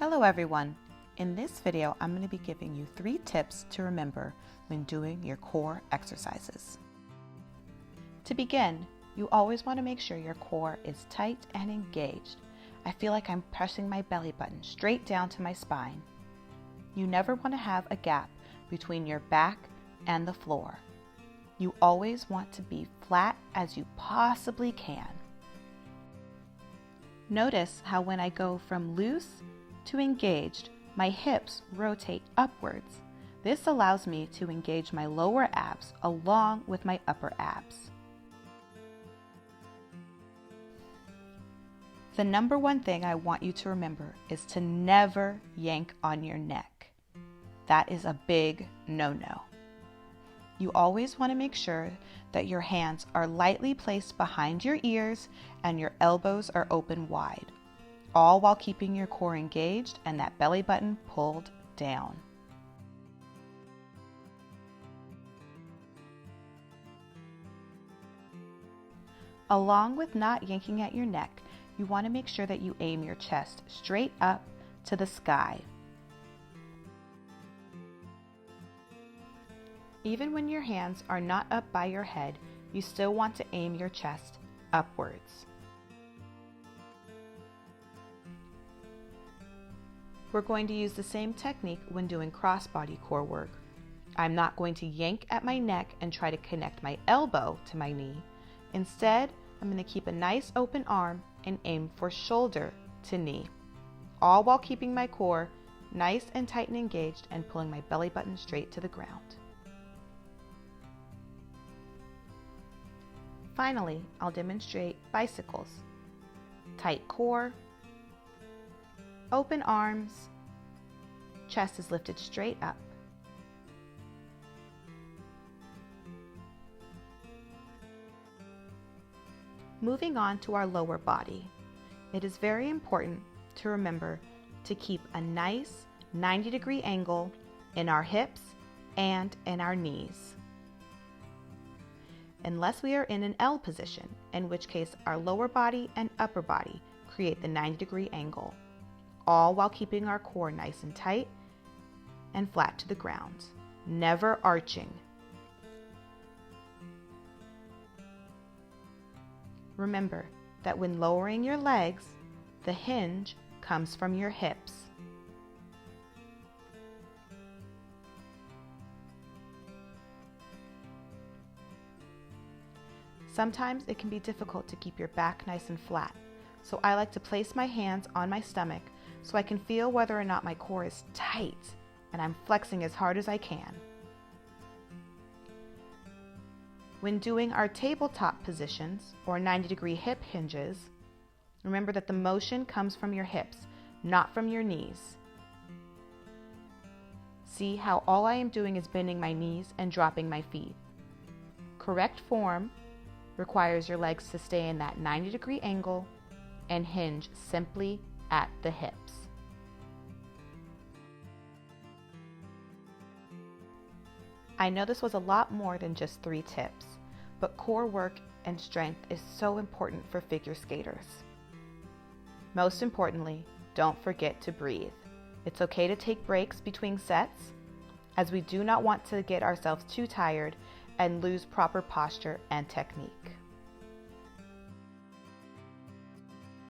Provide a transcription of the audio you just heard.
Hello everyone! In this video, I'm going to be giving you 3 tips to remember when doing your core exercises. To begin, you always want to make sure your core is tight and engaged. I feel like I'm pressing my belly button straight down to my spine. You never want to have a gap between your back and the floor. You always want to be flat as you possibly can. Notice how when I go from loose to engaged, my hips rotate upwards. This allows me to engage my lower abs along with my upper abs. The number one thing I want you to remember is to never yank on your neck. That is a big no-no. You always want to make sure that your hands are lightly placed behind your ears and your elbows are open wide, all while keeping your core engaged and that belly button pulled down. Along with not yanking at your neck, you want to make sure that you aim your chest straight up to the sky. Even when your hands are not up by your head, you still want to aim your chest upwards. We're going to use the same technique when doing crossbody core work. I'm not going to yank at my neck and try to connect my elbow to my knee. Instead, I'm going to keep a nice open arm and aim for shoulder to knee, all while keeping my core nice and tight and engaged and pulling my belly button straight to the ground. Finally, I'll demonstrate bicycles. Tight core, open arms, chest is lifted straight up. Moving on to our lower body, it is very important to remember to keep a nice 90-degree angle in our hips and in our knees. Unless we are in an L position, in which case our lower body and upper body create the 90-degree angle, all while keeping our core nice and tight and flat to the ground, never arching. Remember that when lowering your legs, the hinge comes from your hips. Sometimes it can be difficult to keep your back nice and flat, so I like to place my hands on my stomach so I can feel whether or not my core is tight and I'm flexing as hard as I can. When doing our tabletop positions or 90-degree hip hinges, remember that the motion comes from your hips, not from your knees. See how all I am doing is bending my knees and dropping my feet. Correct form requires your legs to stay in that 90-degree angle and hinge simply at the hips. I know this was a lot more than just 3 tips, but core work and strength is so important for figure skaters. Most importantly, don't forget to breathe. It's okay to take breaks between sets, as we do not want to get ourselves too tired and lose proper posture and technique.